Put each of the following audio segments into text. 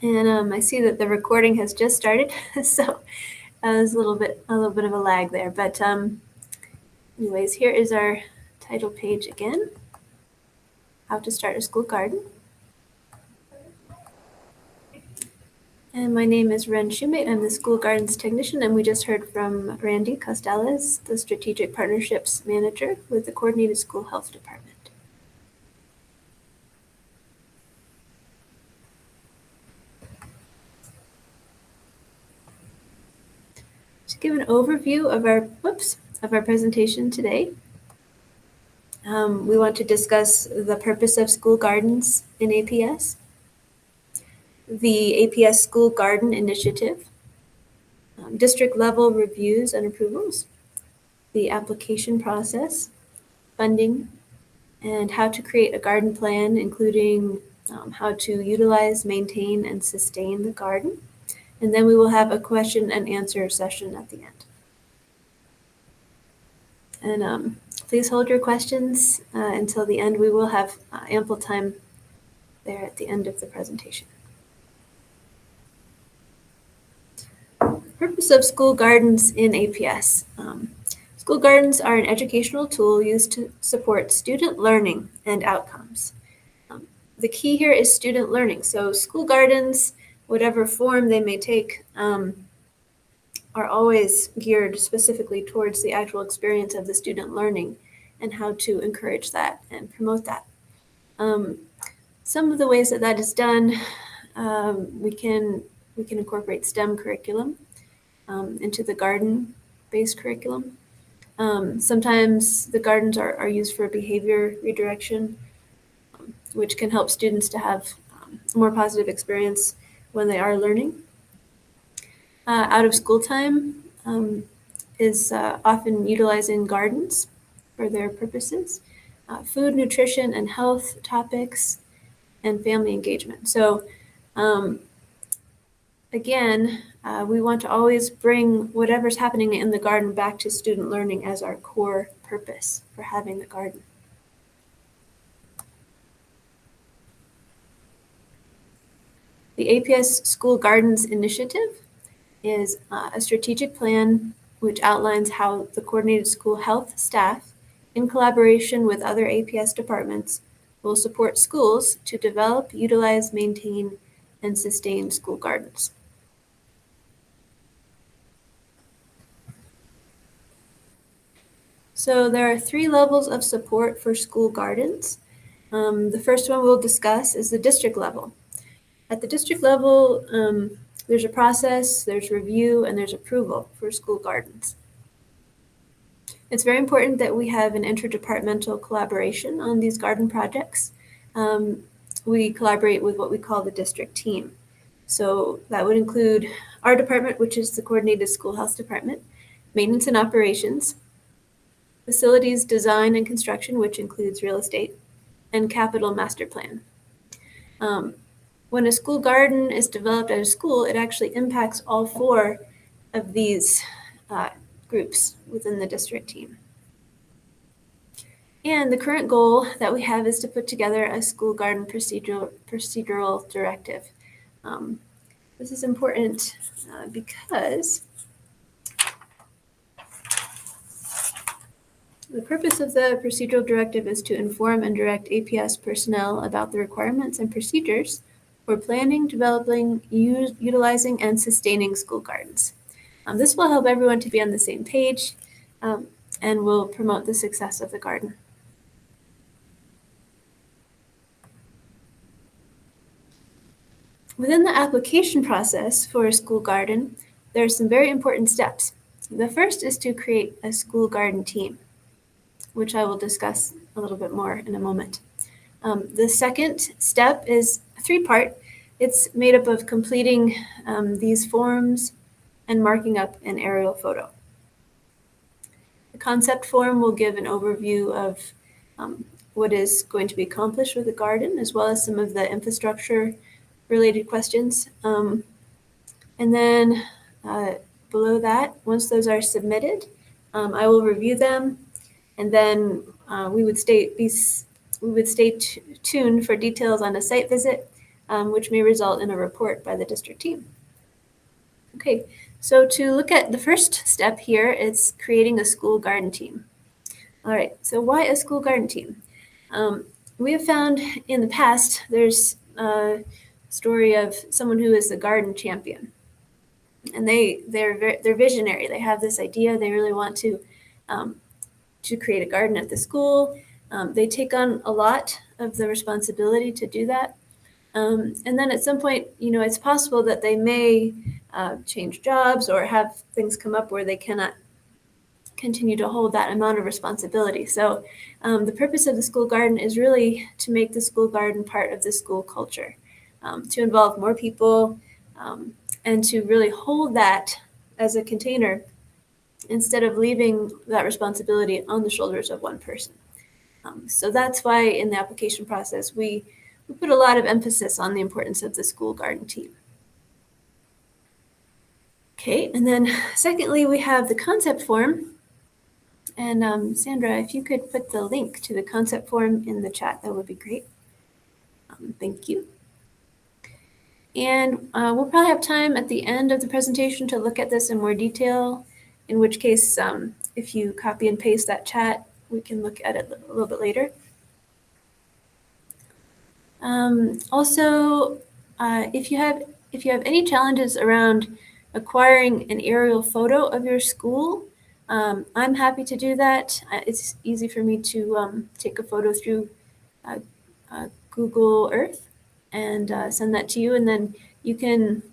And I see that the recording has just started, so there's a little bit of a lag there. But anyways, here is our title page again, How to Start a School Garden. And my name is Ren Shoemate. I'm the School Gardens Technician, and we just heard from Randy Costellas, the Strategic Partnerships Manager with the Coordinated School Health Department. To give an overview of our presentation today, we want to discuss the purpose of school gardens in APS, the APS School Garden Initiative, district level reviews and approvals, the application process, funding, and how to create a garden plan, including how to utilize, maintain, and sustain the garden. And then we will have a question and answer session at the end. And please hold your questions until the end. We will have ample time there at the end of the presentation. Purpose of school gardens in APS. School gardens are an educational tool used to support student learning and outcomes. The key here is student learning. So school gardens, whatever form they may take, are always geared specifically towards the actual experience of the student learning and how to encourage that and promote that. Some of the ways that that is done, we can incorporate STEM curriculum into the garden-based curriculum. Sometimes the gardens are used for behavior redirection, which can help students to have a more positive experience when they are learning. Out of school time is often utilizing gardens for their purposes, food, nutrition, and health topics, and family engagement. So again, we want to always bring whatever's happening in the garden back to student learning as our core purpose for having the garden. The APS School Gardens Initiative is a strategic plan which outlines how the coordinated school health staff, in collaboration with other APS departments, will support schools to develop, utilize, maintain, and sustain school gardens. So there are 3 levels of support for school gardens. The first one we'll discuss is the district level. At the district level, there's a process, there's review, and there's approval for school gardens. It's very important that we have an interdepartmental collaboration on these garden projects. We collaborate with what we call the district team. So that would include our department, which is the Coordinated School Health Department, maintenance and operations, facilities design and construction, which includes real estate, and capital master plan. When a school garden is developed at a school, it actually impacts all 4 of these groups within the district team. And the current goal that we have is to put together a school garden procedural directive. This is important because the purpose of the procedural directive is to inform and direct APS personnel about the requirements and procedures for planning, developing, utilizing, and sustaining school gardens. This will help everyone to be on the same page and will promote the success of the garden. Within the application process for a school garden, there are some very important steps. The first is to create a school garden team, which I will discuss a little bit more in a moment. The second step is 3-part. It's made up of completing these forms and marking up an aerial photo. The concept form will give an overview of what is going to be accomplished with the garden, as well as some of the infrastructure related questions. And then below that, once those are submitted, I will review them, and then we would stay tuned for details on a site visit which may result in a report by the district team. Okay, so to look at the first step here, it's creating a school garden team. All right, so why a school garden team? We have found in the past there's a story of someone who is the garden champion, and they're visionary. They have this idea. They really want to create a garden at the school. They take on a lot of the responsibility to do that. And then at some point, it's possible that they may change jobs or have things come up where they cannot continue to hold that amount of responsibility. So the purpose of the school garden is really to make the school garden part of the school culture, to involve more people, and to really hold that as a container instead of leaving that responsibility on the shoulders of one person. So that's why in the application process, we put a lot of emphasis on the importance of the school garden team. Okay, and then secondly, we have the concept form. And Sandra, if you could put the link to the concept form in the chat, that would be great. Thank you. And we'll probably have time at the end of the presentation to look at this in more detail, in which case, if you copy and paste that chat, we can look at it a little bit later. Also, if you have any challenges around acquiring an aerial photo of your school, I'm happy to do that. It's easy for me to take a photo through Google Earth and send that to you, and then you can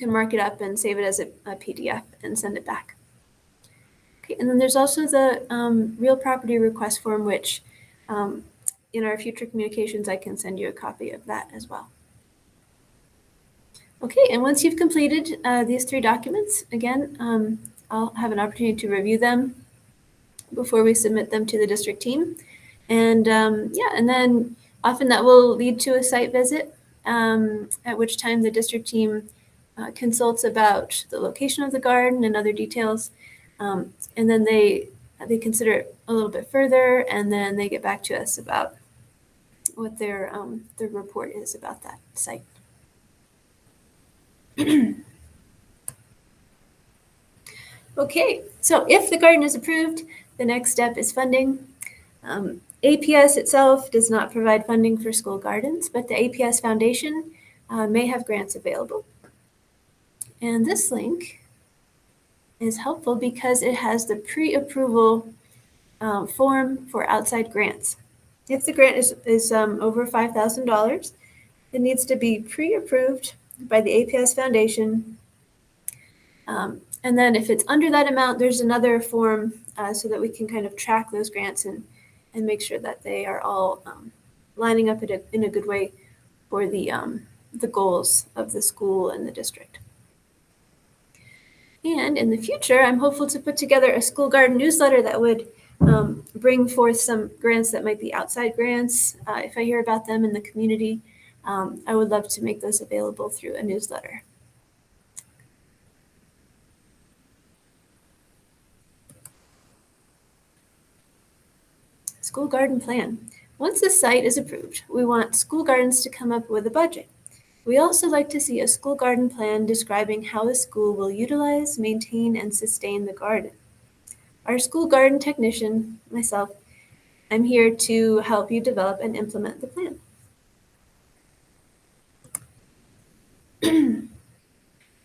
mark it up and save it as a PDF and send it back. Okay, and then there's also the real property request form, which in our future communications, I can send you a copy of that as well. Okay, and once you've completed these 3 documents, again, I'll have an opportunity to review them before we submit them to the district team. And and then often that will lead to a site visit, at which time the district team consults about the location of the garden and other details. And then they consider it a little bit further, and then they get back to us about what their report is about that site. Okay, so if the garden is approved, the next step is funding. APS itself does not provide funding for school gardens, but the APS Foundation may have grants available. And this link is helpful because it has the pre-approval form for outside grants. If the grant is over $5,000, it needs to be pre-approved by the APS Foundation. And then if it's under that amount, there's another form so that we can kind of track those grants and make sure that they are all lining up in a good way for the goals of the school and the district. And in the future, I'm hopeful to put together a school garden newsletter that would bring forth some grants that might be outside grants. If I hear about them in the community, I would love to make those available through a newsletter. School garden plan. Once the site is approved, we want school gardens to come up with a budget. We also like to see a school garden plan describing how the school will utilize, maintain, and sustain the garden. Our school garden technician, myself, I'm here to help you develop and implement the plan.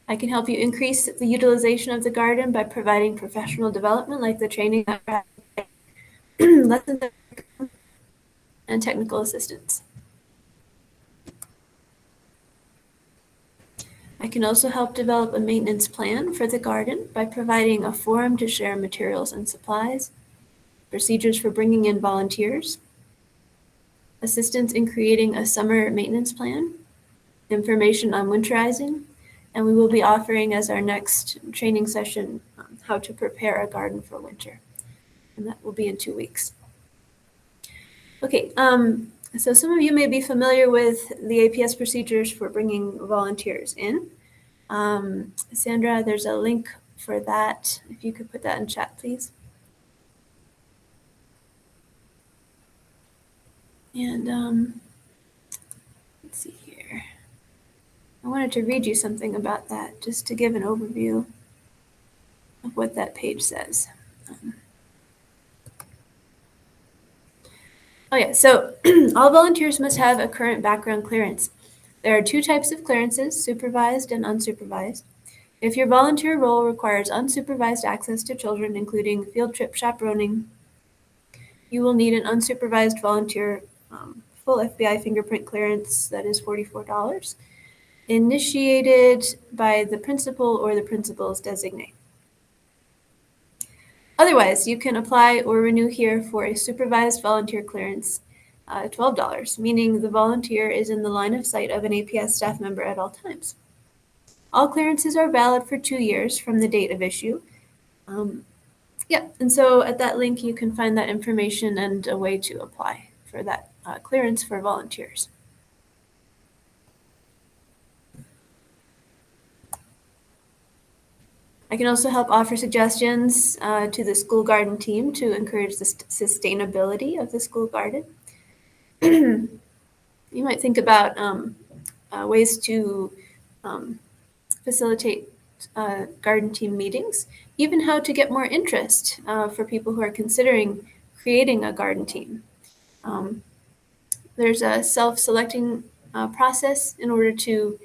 I can help you increase the utilization of the garden by providing professional development like the training lessons and technical assistance. I can also help develop a maintenance plan for the garden by providing a forum to share materials and supplies, procedures for bringing in volunteers, assistance in creating a summer maintenance plan, information on winterizing, and we will be offering as our next training session how to prepare a garden for winter, and that will be in 2 weeks. Okay, so some of you may be familiar with the APS procedures for bringing volunteers in. Sandra, there's a link for that. If you could put that in chat, please. And let's see here. I wanted to read you something about that just to give an overview of what that page says. Oh yeah, so all volunteers must have a current background clearance. There are two types of clearances, supervised and unsupervised. If your volunteer role requires unsupervised access to children, including field trip chaperoning, you will need an unsupervised volunteer full FBI fingerprint clearance that is $44, initiated by the principal or the principal's designate. Otherwise, you can apply or renew here for a supervised volunteer clearance, $12, meaning the volunteer is in the line of sight of an APS staff member at all times. All clearances are valid for 2 years from the date of issue. And so at that link, you can find that information and a way to apply for that clearance for volunteers. I can also help offer suggestions to the school garden team to encourage the sustainability of the school garden. You might think about ways to facilitate garden team meetings, even how to get more interest for people who are considering creating a garden team. There's a self-selecting process in order to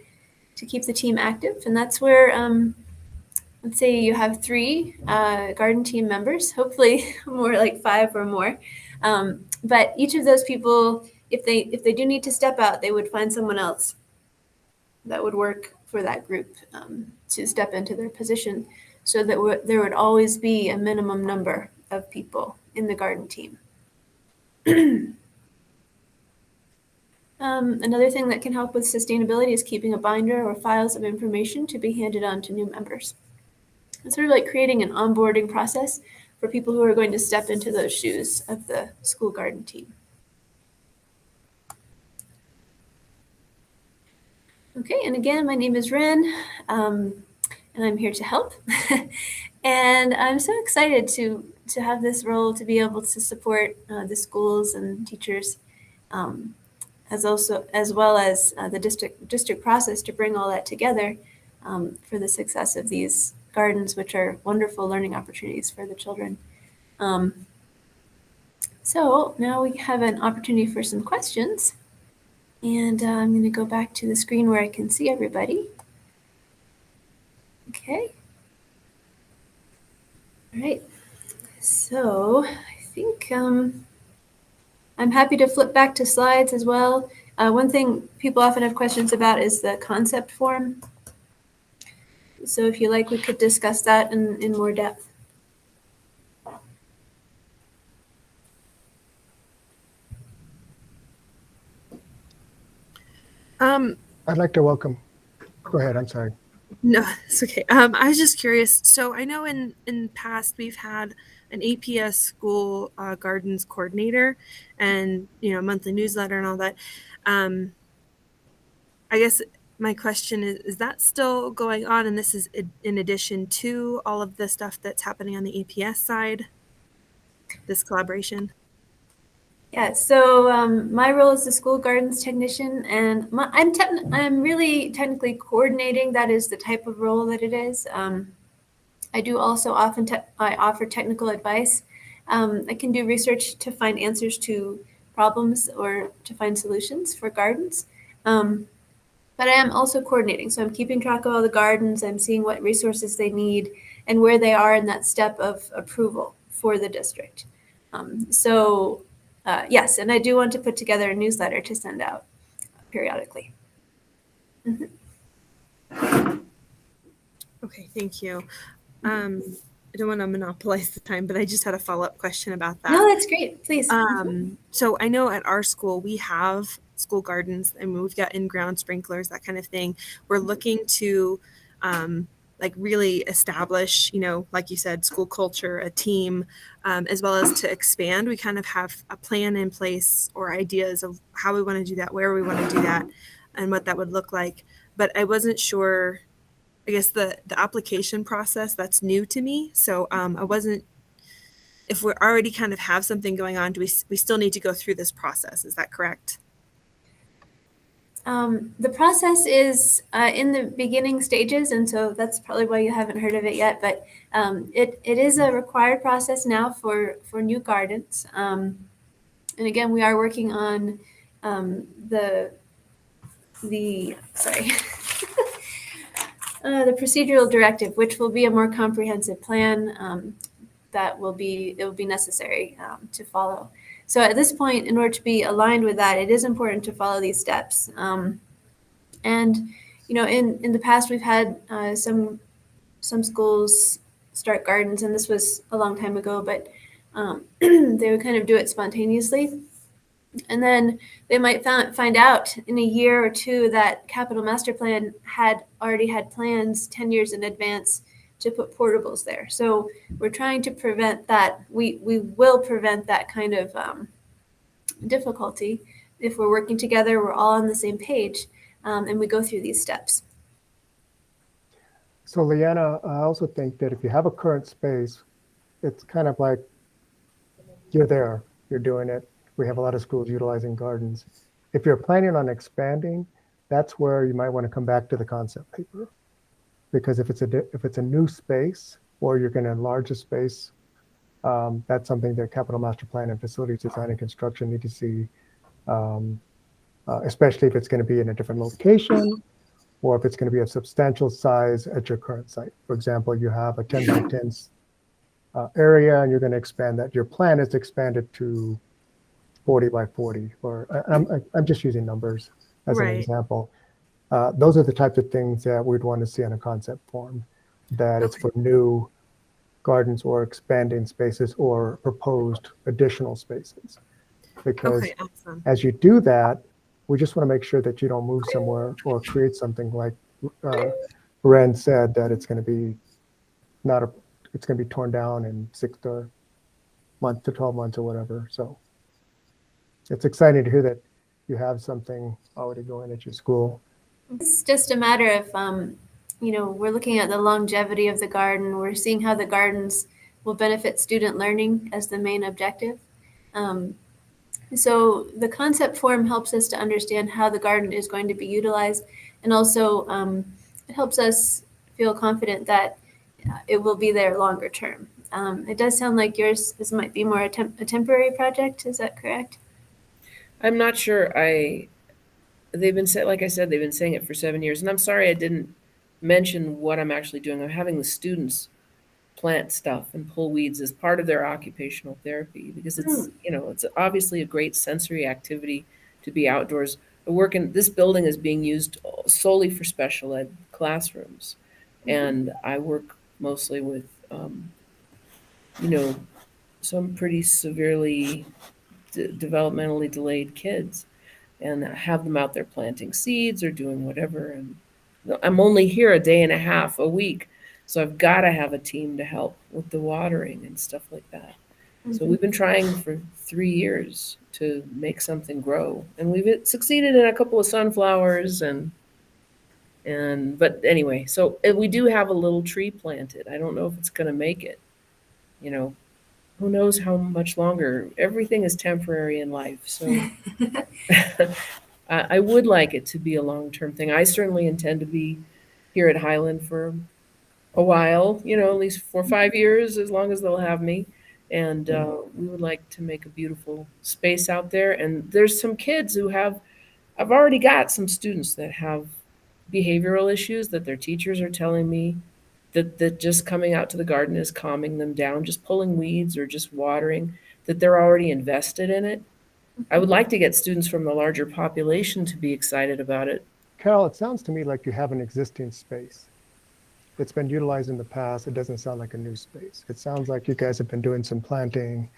keep the team active, and that's where let's say you have 3 garden team members, hopefully more like 5 or more. But each of those people, if they do need to step out, they would find someone else that would work for that group to step into their position, so that there would always be a minimum number of people in the garden team. Another thing that can help with sustainability is keeping a binder or files of information to be handed on to new members. It's sort of like creating an onboarding process for people who are going to step into those shoes of the school garden team. Okay, and again, my name is Ren, and I'm here to help. And I'm so excited to have this role, to be able to support the schools and teachers, as well as the district process, to bring all that together for the success of these gardens, which are wonderful learning opportunities for the children. So now we have an opportunity for some questions. And I'm going to go back to the screen where I can see everybody. Okay. All right. So I think I'm happy to flip back to slides as well. One thing people often have questions about is the concept form. So if you like, we could discuss that in more depth. I'd like to welcome. Go ahead. I'm sorry. No, it's okay. I was just curious. So I know in the past we've had an APS School Gardens coordinator, and monthly newsletter and all that. I guess my question is that still going on? And this is in addition to all of the stuff that's happening on the APS side, this collaboration? Yeah, so my role is the school gardens technician, and I'm really technically coordinating. That is the type of role that it is. I do also often I offer technical advice. I can do research to find answers to problems or to find solutions for gardens. But I am also coordinating, so I'm keeping track of all the gardens. I'm seeing what resources they need and where they are in that step of approval for the district. Yes, and I do want to put together a newsletter to send out periodically. Mm-hmm. Okay, thank you. I don't want to monopolize the time, but I just had a follow-up question about that. No, that's great. Please. So I know at our school we have school gardens, and we've got in-ground sprinklers, that kind of thing. We're looking to really establish, like you said, school culture, a team, as well as to expand. We kind of have a plan in place or ideas of how we want to do that, where we want to do that, and what that would look like. But I wasn't sure, I guess the application process, that's new to me. So I wasn't, if we already kind of have something going on, do we still need to go through this process? Is that correct? The process is in the beginning stages, and so that's probably why you haven't heard of it yet. But it is a required process now for new gardens. And again, we are working on the sorry the procedural directive, which will be a more comprehensive plan that will be necessary to follow. So at this point, in order to be aligned with that, it is important to follow these steps. And in the past, we've had some schools start gardens, and this was a long time ago, but they would kind of do it spontaneously. And then they might find out in a year or two that Capital Master Plan had already had plans 10 years in advance to put portables there. So we're trying to prevent that. We will prevent that kind of difficulty if we're working together, we're all on the same page, and we go through these steps. So Leanna, I also think that if you have a current space, it's kind of like you're there, you're doing it. We have a lot of schools utilizing gardens. If you're planning on expanding, that's where you might want to come back to the concept paper. Because if it's a new space or you're going to enlarge a space, that's something that Capital Master Plan and Facilities Design and Construction need to see, especially if it's going to be in a different location or if it's going to be a substantial size at your current site. For example, you have a 10 by 10 area and you're going to expand that. Your plan is to expand it to 40 by 40, or I'm just using numbers as an example. Those are the types of things that we'd want to see in a concept form, that it's for new gardens or expanding spaces or proposed additional spaces. Because as you do that, we just want to make sure that you don't move somewhere or create something like Ren said, that it's going to be it's going to be torn down in 6 to 12 months or whatever. So it's exciting to hear that you have something already going at your school. It's just a matter of, we're looking at the longevity of the garden. We're seeing how the gardens will benefit student learning as the main objective. So the concept form helps us to understand how the garden is going to be utilized. And also it helps us feel confident that it will be there longer term. It does sound like this might be more a temporary project. Is that correct? I'm not sure. They've been like I said, they've been saying it for 7 years, and I'm sorry I didn't mention what I'm actually doing. I'm having the students plant stuff and pull weeds as part of their occupational therapy, because it's it's obviously a great sensory activity to be outdoors. This building is being used solely for special ed classrooms, and I work mostly with some pretty severely developmentally delayed kids, and have them out there planting seeds or doing whatever. And I'm only here a day and a half a week, so I've got to have a team to help with the watering and stuff like that. So we've been trying for 3 years to make something grow, and we've succeeded in a couple of sunflowers but anyway, so we do have a little tree planted. I don't know if it's going to make it, who knows how much longer. Everything is temporary in life. So I would like it to be a long-term thing. I certainly intend to be here at Highland for a while, at least 4 or 5 years, as long as they'll have me. And we would like to make a beautiful space out there. And there's some kids I've already got some students that have behavioral issues that their teachers are telling me that just coming out to the garden is calming them down, just pulling weeds or just watering, that they're already invested in it. I would like to get students from the larger population to be excited about it. Carol, it sounds to me like you have an existing space. It's been utilized in the past. It doesn't sound like a new space. It sounds like you guys have been doing some planting,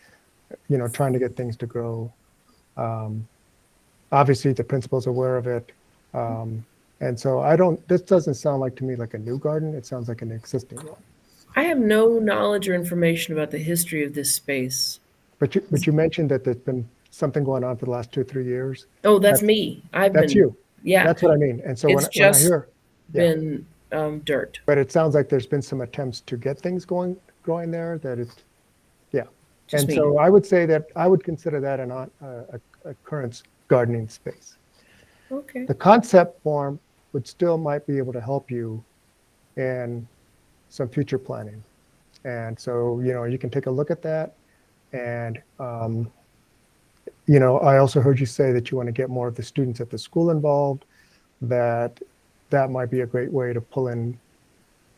trying to get things to grow. Obviously, the principal's aware of it. And so this doesn't sound like to me like a new garden. It sounds like an existing one. I have no knowledge or information about the history of this space. But you mentioned that there's been something going on for the last 2 or 3 years. Oh, that's me. That's you. Yeah. That's what I mean. And so it's when I hear, been dirt. But it sounds like there's been some attempts to get things growing there. Just and me. So I would say that I would consider that a current gardening space. Okay. The concept form would still might be able to help you in some future planning. And so, you can take a look at that. And, I also heard you say that you want to get more of the students at the school involved, that might be a great way to pull in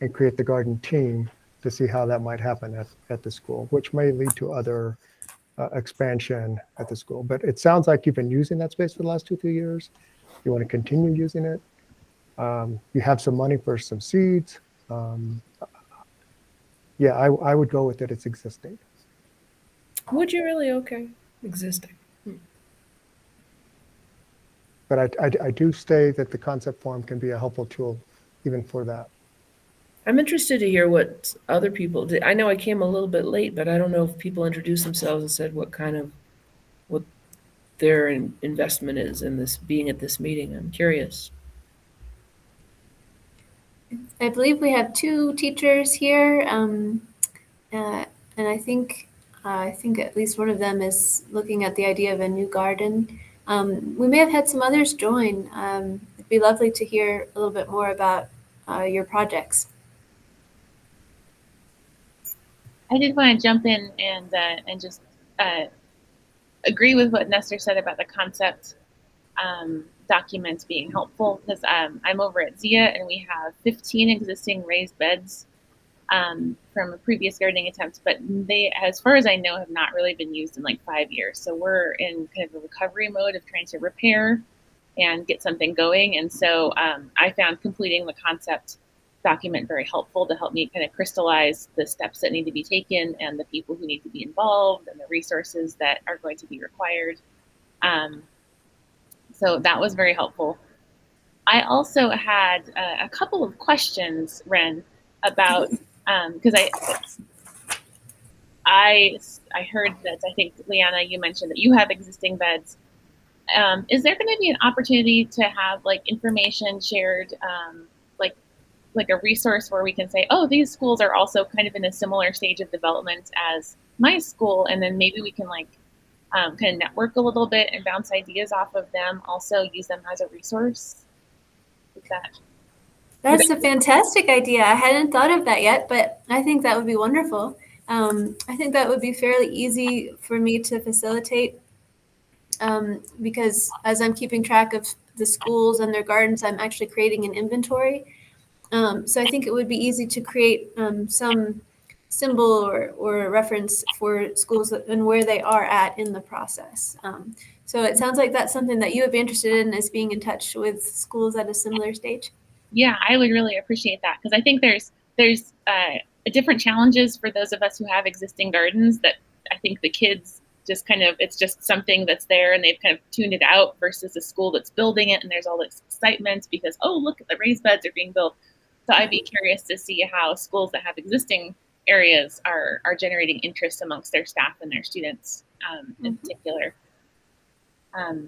and create the garden team to see how that might happen at the school, which may lead to other expansion at the school. But it sounds like you've been using that space for the last 2-3 years. You want to continue using it. You have some money for some seeds. Yeah, I would go with it. It's existing. Would you really? Okay. Existing. But I do say that the concept form can be a helpful tool even for that. I'm interested to hear what other people did. I know I came a little bit late, but I don't know if people introduced themselves and said what their investment is in this being at this meeting. I'm curious. I believe we have 2 teachers here, and I think at least one of them is looking at the idea of a new garden. We may have had some others join. It'd be lovely to hear a little bit more about your projects. I did want to jump in and just agree with what Nestor said about the concept documents being helpful, because I'm over at Zia and we have 15 existing raised beds from a previous gardening attempt, but they, as far as I know, have not really been used in like 5 years. So we're in kind of a recovery mode of trying to repair and get something going. And so I found completing the concept document very helpful to help me kind of crystallize the steps that need to be taken and the people who need to be involved and the resources that are going to be required. So that was very helpful. I also had a couple of questions, Ren, about, because I heard that, I think, Leanna, you mentioned that you have existing beds. Is there going to be an opportunity to have like information shared, like a resource where we can say, oh, these schools are also kind of in a similar stage of development as my school, and then maybe we can like kind of network a little bit and bounce ideas off of them, also use them as a resource? That's a fantastic idea. I hadn't thought of that yet, but I think that would be wonderful. I think that would be fairly easy for me to facilitate, because as I'm keeping track of the schools and their gardens, I'm actually creating an inventory. So I think it would be easy to create some symbol or reference for schools and where they are at in the process. So it sounds like that's something that you would be interested in, is being in touch with schools at a similar stage. Yeah, I would really appreciate that, because I think there's different challenges for those of us who have existing gardens that I think the kids just kind of, it's just something that's there and they've kind of tuned it out, versus a school that's building it and there's all this excitement because, oh, look, the raised beds are being built. So I'd be curious to see how schools that have existing areas are generating interest amongst their staff and their students in particular.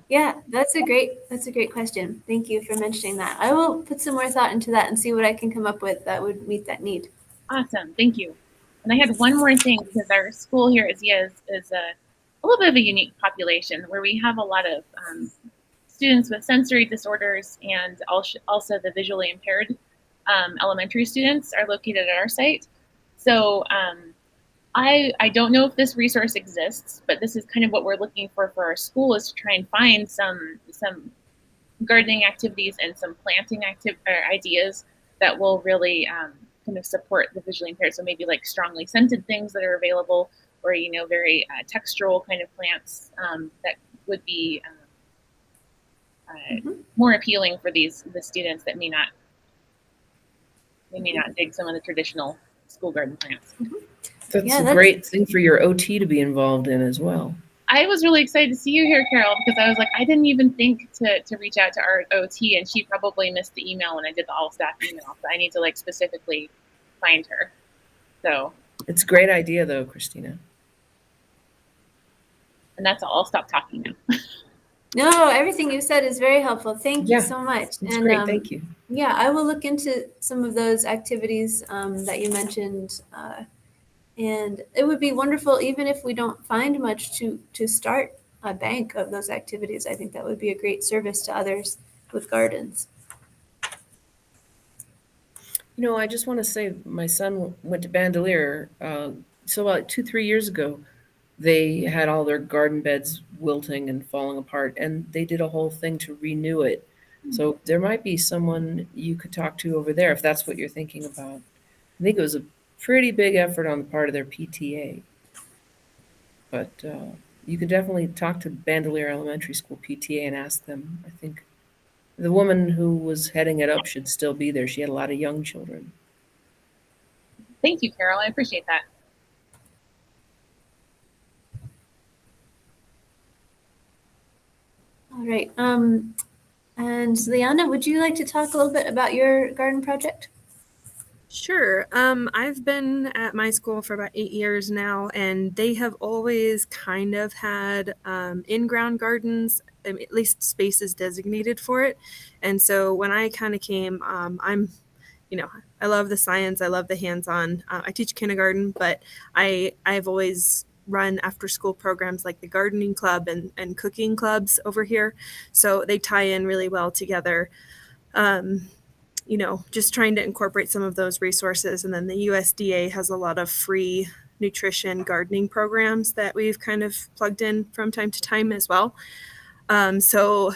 Yeah, that's a great question. Thank you for mentioning that. I will put some more thought into that and see what I can come up with that would meet that need. Awesome, thank you. And I had one more thing, because our school here at Zia is a little bit of a unique population where we have a lot of students with sensory disorders, and also the visually impaired elementary students are located at our site. So I don't know if this resource exists, but this is kind of what we're looking for our school, is to try and find some gardening activities and some planting ideas that will really kind of support the visually impaired. So maybe like strongly scented things that are available, or very textural kind of plants that would be more appealing for the students that may not dig some of the traditional school garden plants. That's a great thing for your OT to be involved in as well. I was really excited to see you here, Carol, because I was like, I didn't even think to reach out to our OT, and she probably missed the email when I did the all staff email. So I need to like specifically find her. So it's a great idea though, Christina. And that's all. I'll stop talking now. No, everything you said is very helpful. Thank you so much. That's great. Thank you. Yeah, I will look into some of those activities that you mentioned. And it would be wonderful, even if we don't find much, to start a bank of those activities. I think that would be a great service to others with gardens? You know, I just want to say my son went to Bandelier. So about 2, 3 years ago, they had all their garden beds wilting and falling apart, and they did a whole thing to renew it. So there might be someone you could talk to over there if that's what you're thinking about. I think it was a pretty big effort on the part of their PTA. But you could definitely talk to Bandelier Elementary School PTA and ask them. I think the woman who was heading it up should still be there. She had a lot of young children. Thank you, Carol. I appreciate that. All right. And Liana, would you like to talk a little bit about your garden project? Sure. I've been at my school for about 8 years now, and they have always kind of had in-ground gardens, at least spaces designated for it. And so when I kind of came, I love the science, I love the hands-on. I teach kindergarten, but I've always run after-school programs like the gardening club and cooking clubs over here. So they tie in really well together. Just trying to incorporate some of those resources. And then the USDA has a lot of free nutrition gardening programs that we've kind of plugged in from time to time as well. So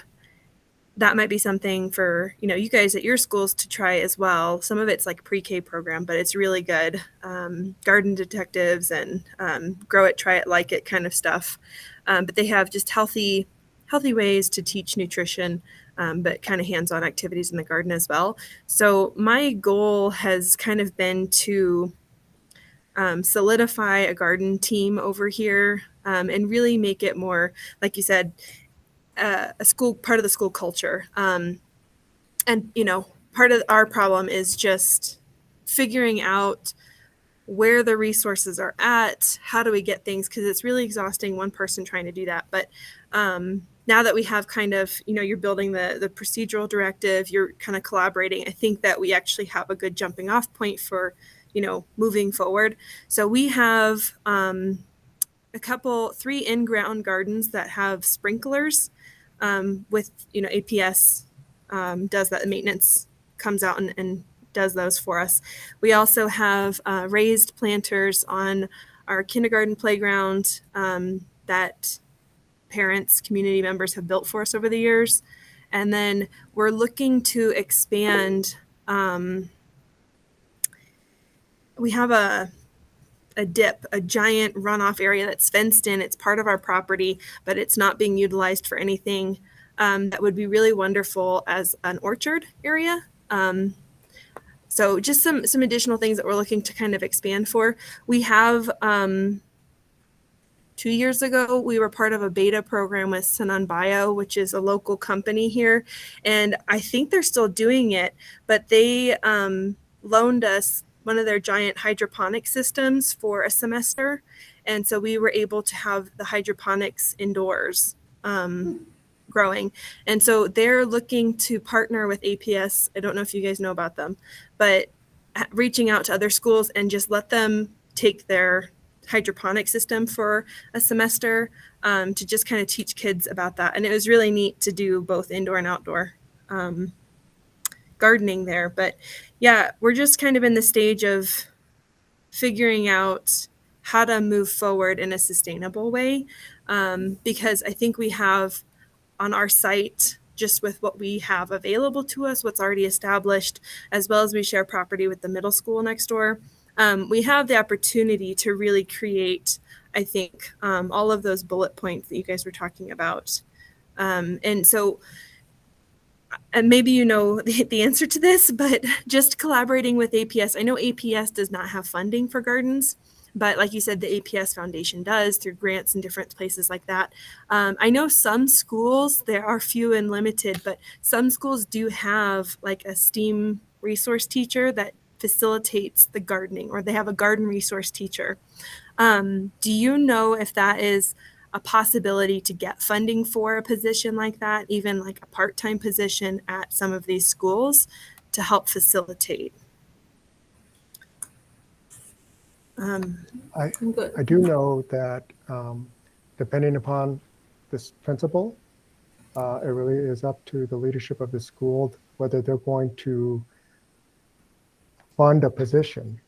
that might be something for, you guys at your schools to try as well. Some of it's like pre-K program, but it's really good. Garden detectives and grow it, try it, like it kind of stuff. But they have just healthy ways to teach nutrition, but kind of hands-on activities in the garden as well. So my goal has kind of been to solidify a garden team over here and really make it more, like you said, part of the school culture. And part of our problem is just figuring out where the resources are at, how do we get things, because it's really exhausting one person trying to do that. But now that we have kind of, you're building the procedural directive, you're kind of collaborating, I think that we actually have a good jumping off point for, moving forward. So we have 3 in-ground gardens that have sprinklers with, APS does that. The maintenance comes out and does those for us. We also have raised planters on our kindergarten playground that parents, community members have built for us over the years. And then we're looking to expand. We have a giant runoff area that's fenced in. It's part of our property, but it's not being utilized for anything. That would be really wonderful as an orchard area. So just some additional things that we're looking to kind of expand for. We have 2 years ago, we were part of a beta program with Sanan Bio, which is a local company here. And I think they're still doing it, but they loaned us one of their giant hydroponic systems for a semester. And so we were able to have the hydroponics indoors growing. And so they're looking to partner with APS. I don't know if you guys know about them, but reaching out to other schools and just let them take their hydroponic system for a semester to just kind of teach kids about that. And it was really neat to do both indoor and outdoor gardening there. But yeah, we're just kind of in the stage of figuring out how to move forward in a sustainable way, because I think we have on our site, just with what we have available to us, what's already established, as well as we share property with the middle school next door, we have the opportunity to really create, I think, all of those bullet points that you guys were talking about. And so, and maybe you know the answer to this, but just collaborating with APS. I know APS does not have funding for gardens, but like you said, the APS Foundation does through grants and different places like that. I know some schools, there are few and limited, but some schools do have like a STEAM resource teacher that facilitates the gardening, or they have a garden resource teacher. Do you know if that is a possibility to get funding for a position like that, even like a part-time position at some of these schools to help facilitate? I do know that depending upon this principal, It really is up to the leadership of the school whether they're going to fund a position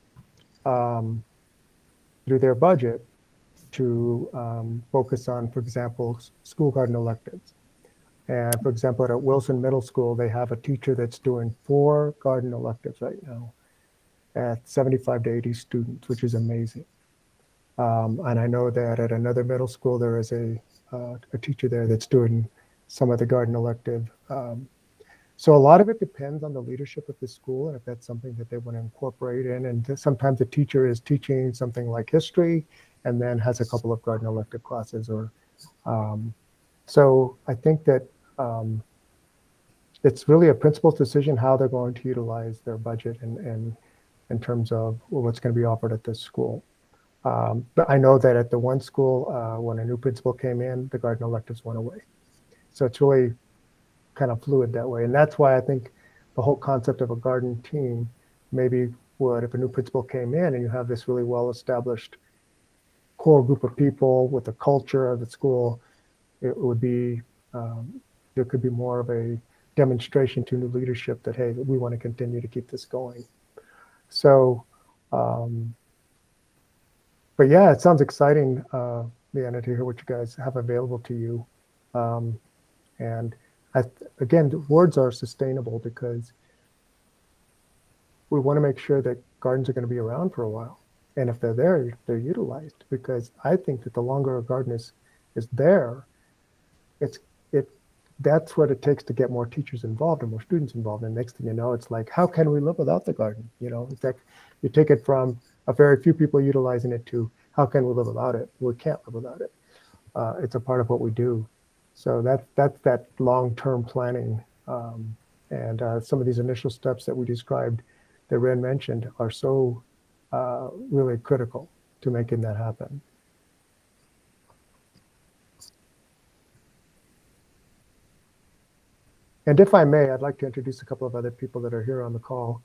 through their budget to focus on, for example, school garden electives. And for example, at Wilson Middle School, they have a teacher that's doing 4 garden electives right now at 75 to 80 students, which is amazing. And I know that at another middle school, there is a teacher there that's doing some of the garden elective. So a lot of it depends on the leadership of the school and if that's something that they want to incorporate in. And sometimes the teacher is teaching something like history and then has a couple of garden elective classes. Or so I think that it's really a principal's decision how they're going to utilize their budget and in terms of what's going to be offered at this school. But I know that at the one school, when a new principal came in, the garden electives went away. So it's really kind of fluid that way. And that's why I think the whole concept of a garden team maybe would, if a new principal came in and you have this really well-established core group of people with the culture of the school, it would be, there could be more of a demonstration to new leadership that, hey, we want to continue to keep this going. So, but yeah, it sounds exciting, Leanna, to hear what you guys have available to you. And again, the words are sustainable because we want to make sure that gardens are going to be around for a while. And if they're there, they're utilized, because I think that the longer a garden is there, that's what it takes to get more teachers involved and more students involved. And next thing you know, it's like, how can we live without the garden? You know, it's like you take it from a very few people utilizing it to how can we live without it? We can't live without it. It's a part of what we do. So that's that long-term planning. And some of these initial steps that we described that Ren mentioned are so really critical to making that happen. And if I may, I'd like to introduce a couple of other people that are here on the call.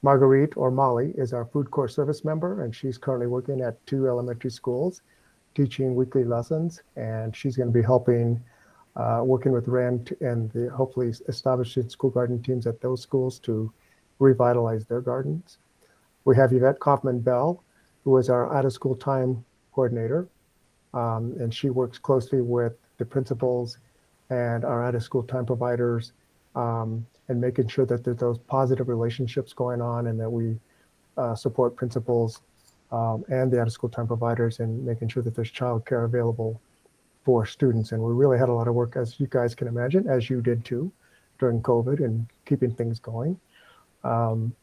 Marguerite, or Molly, is our food corps service member, and she's currently working at 2 elementary schools, teaching weekly lessons, and she's going to be helping, working with Ren and hopefully establishing school garden teams at those schools to revitalize their gardens. We have Yvette Kaufman-Bell, who is our out-of-school time coordinator, and she works closely with the principals and our out-of-school time providers, and making sure that there's those positive relationships going on and that we support principals and the out-of-school time providers and making sure that there's childcare available for students. And we really had a lot of work, as you guys can imagine, as you did too, during COVID and keeping things going. And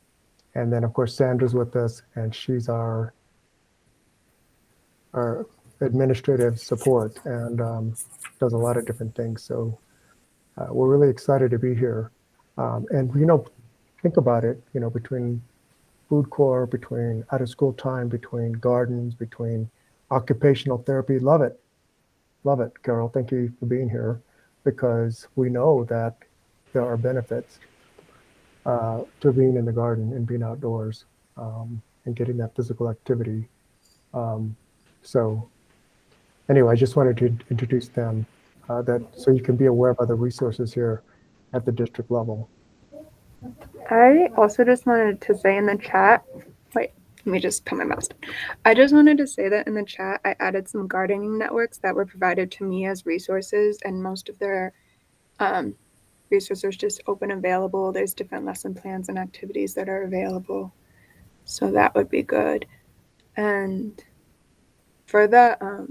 then of course, Sandra's with us, and she's our administrative support and does a lot of different things. So we're really excited to be here. And, you know, think about it, you know, between food corps, between out of school time, between gardens, between occupational therapy. Love it. Love it, Carol. Thank you for being here, because we know that there are benefits to being in the garden and being outdoors and getting that physical activity. So anyway, I just wanted to introduce them so you can be aware of other resources here at the district level. I also just wanted to say in the chat, wait, let me just put my mouse down. I just wanted to say that in the chat, I added some gardening networks that were provided to me as resources, and most of their resources are just open available. There's different lesson plans and activities that are available. So that would be good. And for the,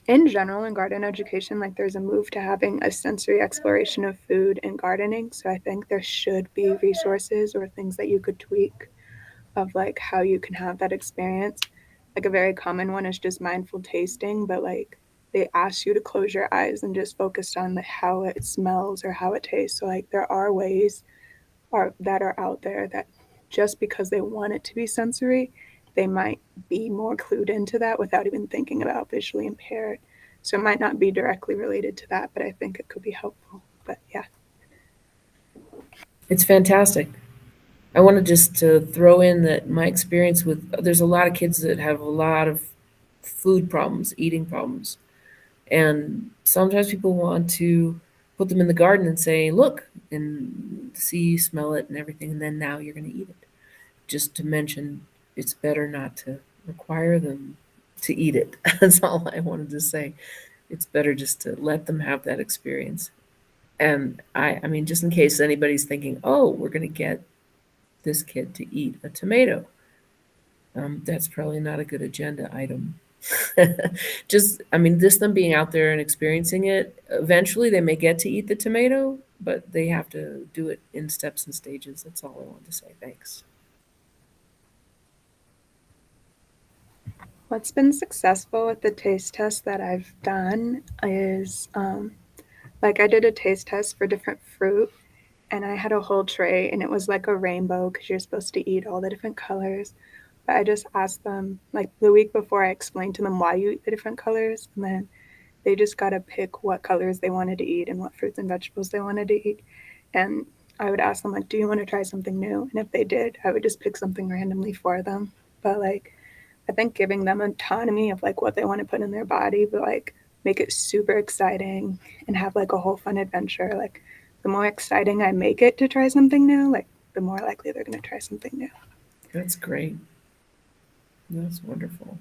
in general, in garden education, like there's a move to having a sensory exploration of food and gardening. So I think there should be resources or things that you could tweak of like how you can have that experience. Like a very common one is just mindful tasting, but like they ask you to close your eyes and just focus on how it smells or how it tastes. So like there are ways that are out there that just because they want it to be sensory, they might be more clued into that without even thinking about visually impaired. So it might not be directly related to that, but I think it could be helpful. But yeah. It's fantastic. I wanted just to throw in that my experience with, there's a lot of kids that have a lot of food problems, eating problems. And sometimes people want to put them in the garden and say, look, and see, smell it and everything, and then now you're going to eat it. Just to mention, it's better not to require them to eat it. That's all I wanted to say. It's better just to let them have that experience. And I mean, just in case anybody's thinking, oh, we're going to get this kid to eat a tomato, that's probably not a good agenda item. Just, I mean, this them being out there and experiencing it, eventually they may get to eat the tomato, but they have to do it in steps and stages. That's all I wanted to say. Thanks. What's been successful with the taste test that I've done is like I did a taste test for different fruit and I had a whole tray and it was like a rainbow because you're supposed to eat all the different colors. But I just asked them, like the week before, I explained to them why you eat the different colors, and then they just got to pick what colors they wanted to eat and what fruits and vegetables they wanted to eat. And I would ask them, like, do you want to try something new? And if they did, I would just pick something randomly for them. But like, I think giving them autonomy of like what they want to put in their body, but like make it super exciting and have like a whole fun adventure. Like the more exciting I make it to try something new, like the more likely they're going to try something new. That's great. That's wonderful.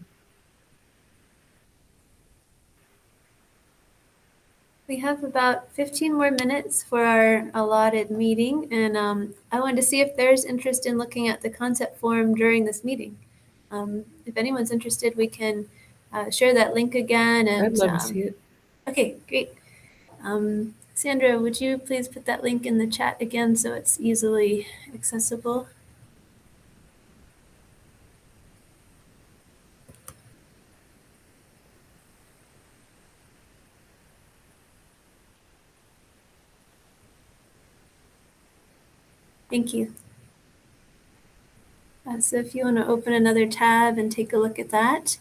We have about 15 more minutes for our allotted meeting, and I wanted to see if there's interest in looking at the concept form during this meeting. If anyone's interested, we can share that link again. And I'd love to see it. Okay, great. Sandra, would you please put that link in the chat again so it's easily accessible? Thank you. So if you want to open another tab and take a look at that.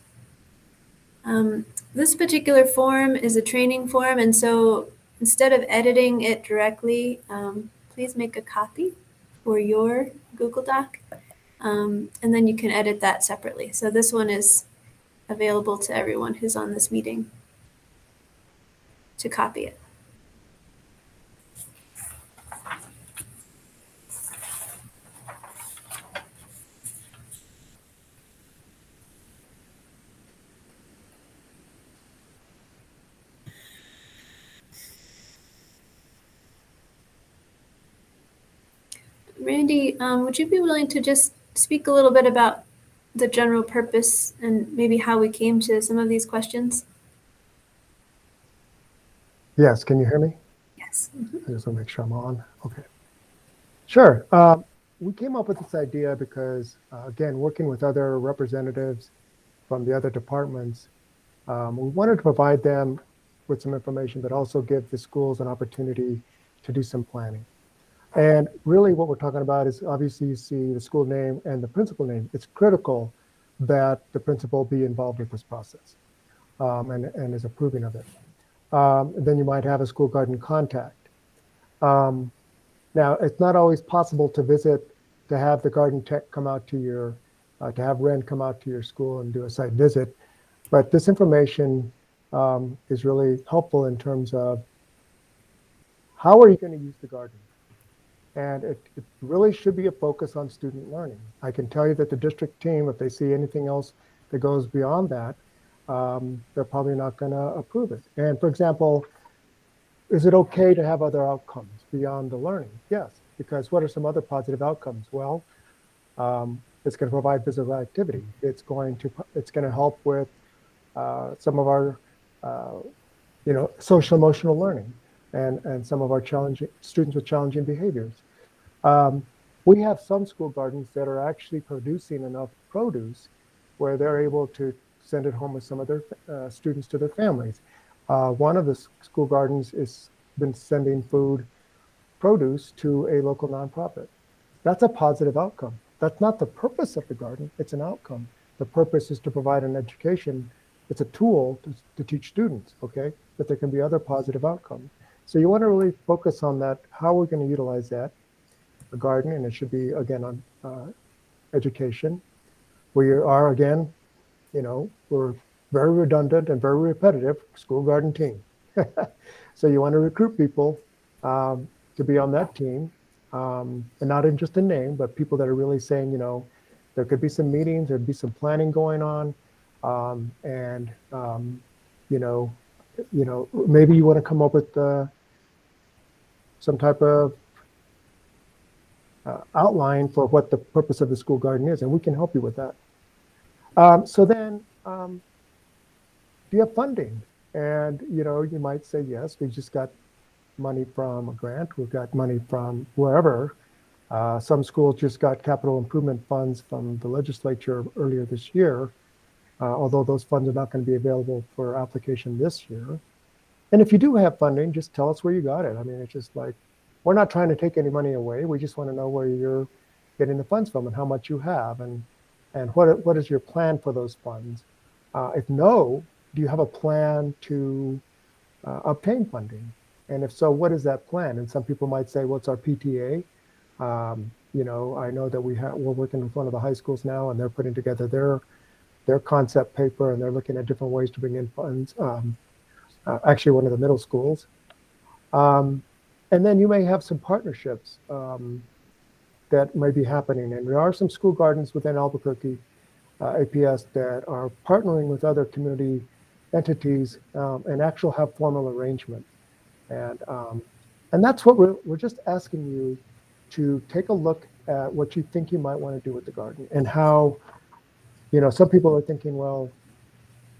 This particular form is a training form, and so instead of editing it directly, please make a copy for your Google Doc, and then you can edit that separately. So this one is available to everyone who's on this meeting to copy it. Randy, would you be willing to just speak a little bit about the general purpose and maybe how we came to some of these questions? Yes, can you hear me? Yes. I just want to make sure I'm on. Okay. Sure. We came up with this idea because, again, working with other representatives from the other departments, we wanted to provide them with some information, but also give the schools an opportunity to do some planning. And really what we're talking about is, obviously you see the school name and the principal name. It's critical that the principal be involved with this process and is approving of it. Then you might have a school garden contact. Now, it's not always possible to visit, to have the garden tech come out to your, to have Ren come out to your school and do a site visit. But this information is really helpful in terms of how are you going to use the garden? And it really should be a focus on student learning. I can tell you that the district team, if they see anything else that goes beyond that, they're probably not going to approve it. And for example, is it okay to have other outcomes beyond the learning? Yes, because what are some other positive outcomes? Well, it's going to provide physical activity. It's going to help with some of our, social emotional learning and some of our students with challenging behaviors. We have some school gardens that are actually producing enough produce where they're able to send it home with some of their students to their families. One of the school gardens has been sending produce to a local nonprofit. That's a positive outcome. That's not the purpose of the garden, it's an outcome. The purpose is to provide an education. It's a tool to teach students, okay? But there can be other positive outcomes. So you want to really focus on that, how we're going to utilize that, the garden, and it should be, again, on education. We are, again, we're very redundant and very repetitive, school garden team. So you want to recruit people to be on that team, and not in just a name, but people that are really saying, there could be some meetings, there'd be some planning going on, and you know, maybe you want to come up with some type of outline for what the purpose of the school garden is, and we can help you with that. So then, do you have funding? And you might say, yes, we just got money from a grant. We've got money from wherever. Some schools just got capital improvement funds from the legislature earlier this year, although those funds are not going to be available for application this year. And if you do have funding, just tell us where you got it. I mean, it's just like, we're not trying to take any money away. We just want to know where you're getting the funds from and how much you have, and what is your plan for those funds. If no, do you have a plan to obtain funding? And if so, what is that plan? And some people might say, well, it's our PTA. I know that we're working with one of the high schools now, and they're putting together their concept paper, and they're looking at different ways to bring in funds. Actually, one of the middle schools. And then you may have some partnerships that may be happening. And there are some school gardens within Albuquerque, APS, that are partnering with other community entities and actually have formal arrangement. And that's what we're just asking you to take a look at what you think you might want to do with the garden, and how, some people are thinking, well,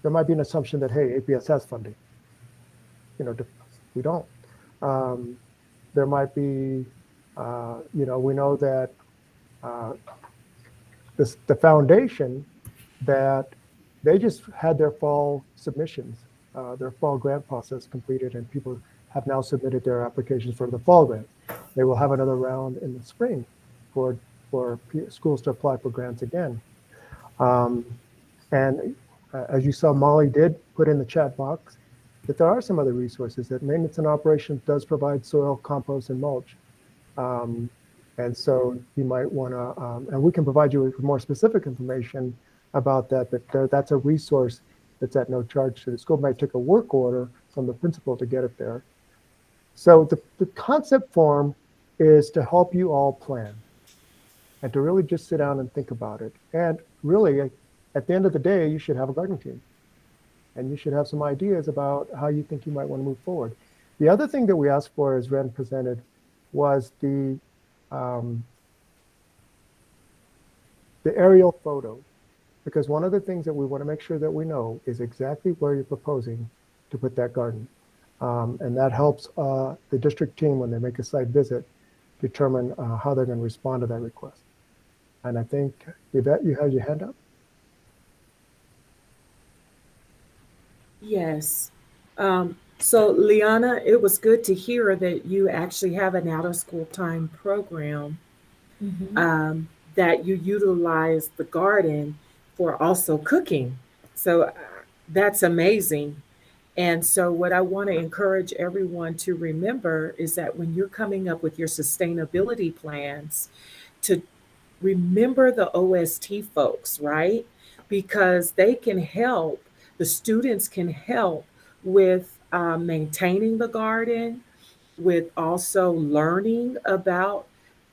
there might be an assumption that, hey, APS has funding. We don't. There might be, we know that the foundation, that they just had their fall submissions, their fall grant process completed, and people have now submitted their applications for the fall grant. They will have another round in the spring for schools to apply for grants again. And as you saw, Molly did put in the chat box that there are some other resources. That maintenance and operations does provide soil, compost, and mulch. And so you might want to, and we can provide you with more specific information about that, but that's a resource that's at no charge to the school. Might take a work order from the principal to get it there. So the concept form is to help you all plan and to really just sit down and think about it. And really, at the end of the day, you should have a garden team. And you should have some ideas about how you think you might want to move forward. The other thing that we asked for, as Ren presented, was the aerial photo. Because one of the things that we want to make sure that we know is exactly where you're proposing to put that garden. And that helps the district team, when they make a site visit, determine how they're going to respond to that request. And I think, Yvette, you had your hand up? Yes. So Liana, it was good to hear that you actually have an out of school time program, that you utilize the garden for also cooking. So that's amazing. And so what I want to encourage everyone to remember is that when you're coming up with your sustainability plans, to remember the OST folks, right? Because they can help, the students can help with maintaining the garden, with also learning about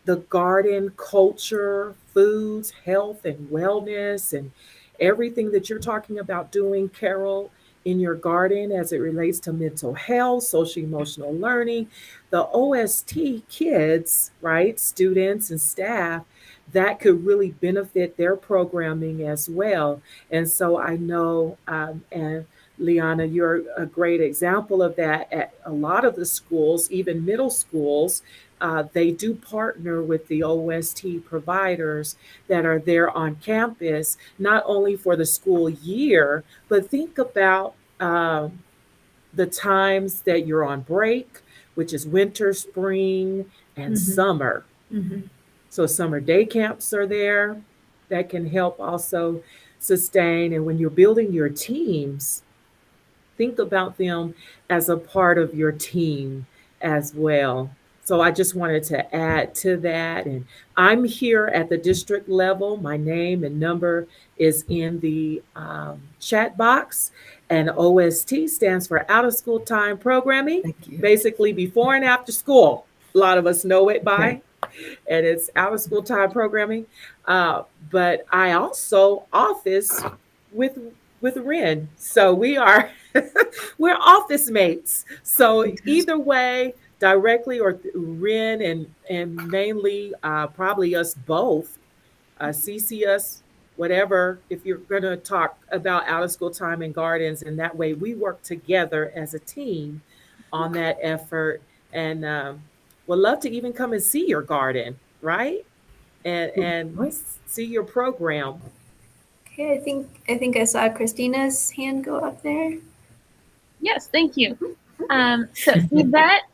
the garden culture, foods, health, and wellness, and everything that you're talking about doing, Carol, in your garden as it relates to mental health, social emotional learning. The OST kids, right, students and staff, that could really benefit their programming as well. And so I know, and Liana, you're a great example of that. At a lot of the schools, even middle schools, they do partner with the OST providers that are there on campus, not only for the school year, but think about the times that you're on break, which is winter, spring, and summer. So summer day camps are there that can help also sustain. And when you're building your teams, think about them as a part of your team as well. So I just wanted to add to that. And I'm here at the district level. My name and number is in the chat box. And OST stands for Out of School Time Programming, Thank you. basically before and after school. A lot of us know it by. Okay. And it's out of school time programming. But I also office with Ren. So we are we're office mates. So either way, directly or Ren and mainly probably us both, CC us, whatever, if you're going to talk about out of school time and gardens. And that way we work together as a team on that effort. And would love to even come and see your garden, right? And Right. see your program. Okay, I think I saw Christina's hand go up there. Yes, thank you. So Yvette,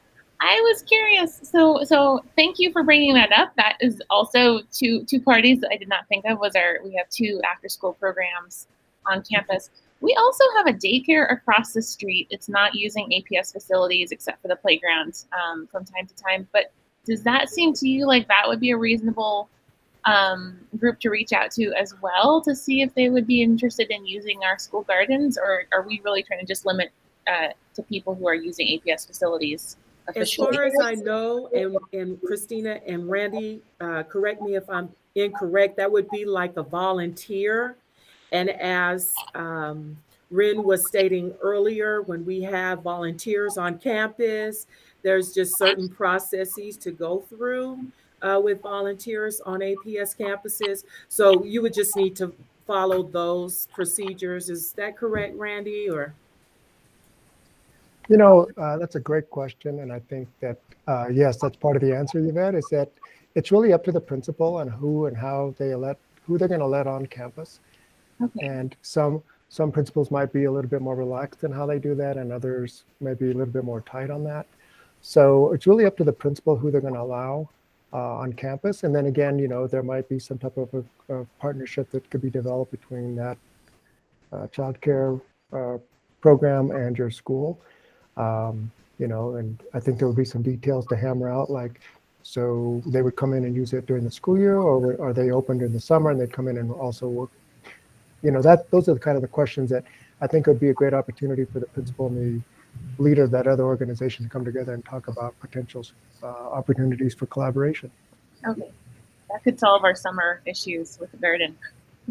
I was curious. So thank you for bringing that up. That is also two parties that I did not think of. We have 2 after school programs on campus. We also have a daycare across the street. It's not using APS facilities except for the playground from time to time. But does that seem to you like that would be a reasonable group to reach out to as well to see if they would be interested in using our school gardens, or are we really trying to just limit to people who are using APS facilities As officially? far as I know, and Christina and Randy, correct me if I'm incorrect, that would be like a volunteer. And as Ren was stating earlier, when we have volunteers on campus, there's just certain processes to go through with volunteers on APS campuses. So you would just need to follow those procedures. Is that correct, Randy? Or That's a great question. And I think that, yes, that's part of the answer, Yvette, is that it's really up to the principal and who and how who they're going to let on campus. Okay. And some principals might be a little bit more relaxed in how they do that, and others may be a little bit more tight on that. So it's really up to the principal who they're going to allow on campus. And then again, there might be some type of a partnership that could be developed between that childcare program and your school. And I think there would be some details to hammer out, like, so they would come in and use it during the school year, or are they open during the summer and they'd come in and also work? Those are the kind of the questions that I think would be a great opportunity for the principal and the leader of that other organization to come together and talk about potential opportunities for collaboration. Okay, that could solve our summer issues with the garden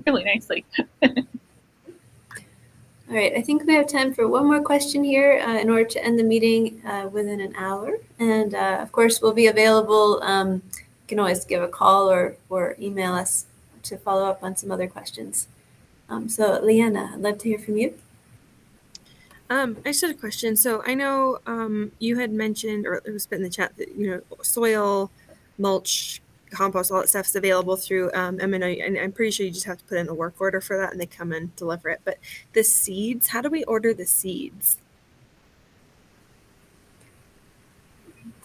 really nicely. All right, I think we have time for one more question here in order to end the meeting within an hour. And of course, we'll be available. You can always give a call or email us to follow up on some other questions. So Leanna, I'd love to hear from you. I just had a question. So I know you had mentioned, or it was put in the chat, that soil, mulch, compost, all that stuff is available through M&O, and I'm pretty sure you just have to put in a work order for that, and they come and deliver it. But the seeds, how do we order the seeds?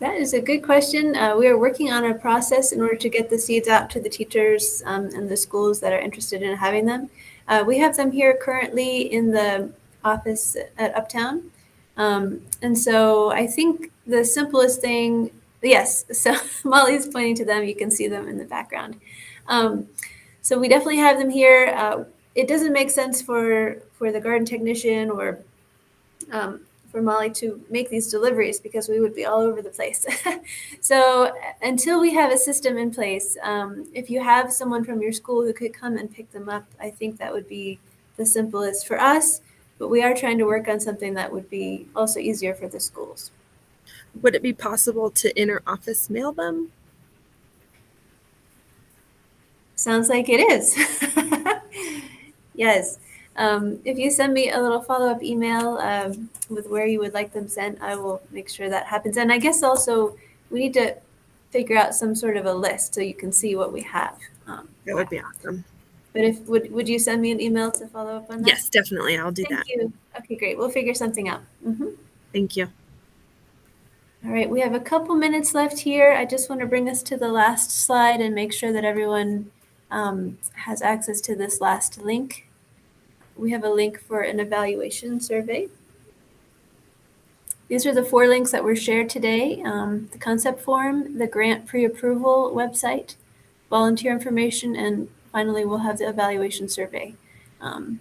That is a good question. We are working on a process in order to get the seeds out to the teachers and the schools that are interested in having them. We have them here currently in the office at Uptown. And so I think the simplest thing, yes, so Molly's pointing to them. You can see them in the background. So we definitely have them here. It doesn't make sense for the garden technician or for Molly to make these deliveries because we would be all over the place. So until we have a system in place, if you have someone from your school who could come and pick them up, I think that would be the simplest for us. But we are trying to work on something that would be also easier for the schools. Would it be possible to inter-office mail them? Sounds like it is. Yes. If you send me a little follow-up email with where you would like them sent, I will make sure that happens. And I guess also we need to figure out some sort of a list so you can see what we have. That would be awesome. But would you send me an email to follow up on that? Yes, definitely. I'll do that. Thank you. Okay, great. We'll figure something out. Thank you. All right, we have a couple minutes left here. I just want to bring us to the last slide and make sure that everyone has access to this last link. We have a link for an evaluation survey. The These are the 4 links that were shared today: the concept form, the grant pre-approval website, volunteer information, and finally we'll have the evaluation survey.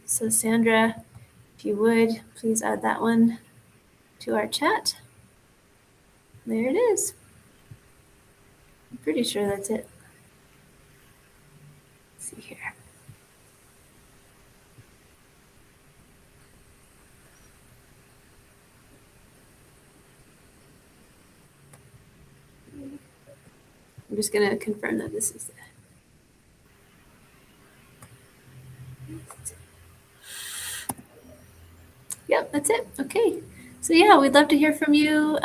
So Sandra, if you would, please add that one to our chat. There it is. I'm pretty sure that's it. Let's see here. I'm just going to confirm that this is it. Yep, that's it. Okay. So yeah, we'd love to hear from you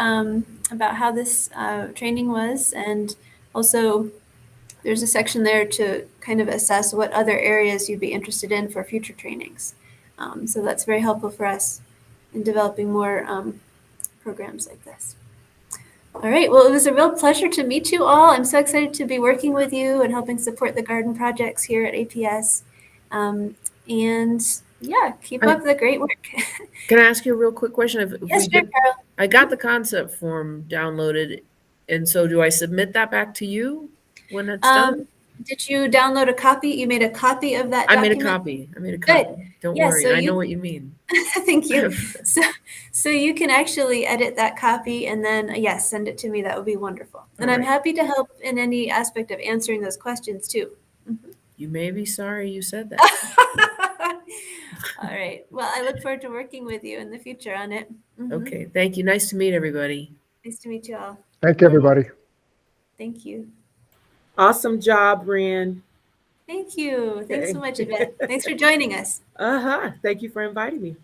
about how this training was, and also there's a section there to kind of assess what other areas you'd be interested in for future trainings. So that's very helpful for us in developing more programs like this. All right, well, it was a real pleasure to meet you all. I'm so excited to be working with you and helping support the garden projects here at APS. And yeah, keep up the great work. Can I ask you a real quick question? If Yes, we sure, get, Carol. I got the concept form downloaded, and so do I submit that back to you when it's done? Did you download a copy? You made a copy of that I made document? a copy. I made a copy. Don't Yeah, worry. so I know you- what you mean. Thank you. So you can actually edit that copy and then, yes, send it to me. That would be wonderful. And I'm right. happy to help in any aspect of answering those questions too. You may be sorry you said that. All right. Well, I look forward to working with you in the future on it. Okay. Thank you. Nice to meet everybody. Nice to meet you all. Thank you, everybody. Thank you. Awesome job, Ren. Thank you. Thanks so Okay. much, Yvette. Thanks for joining us. Thank you for inviting me.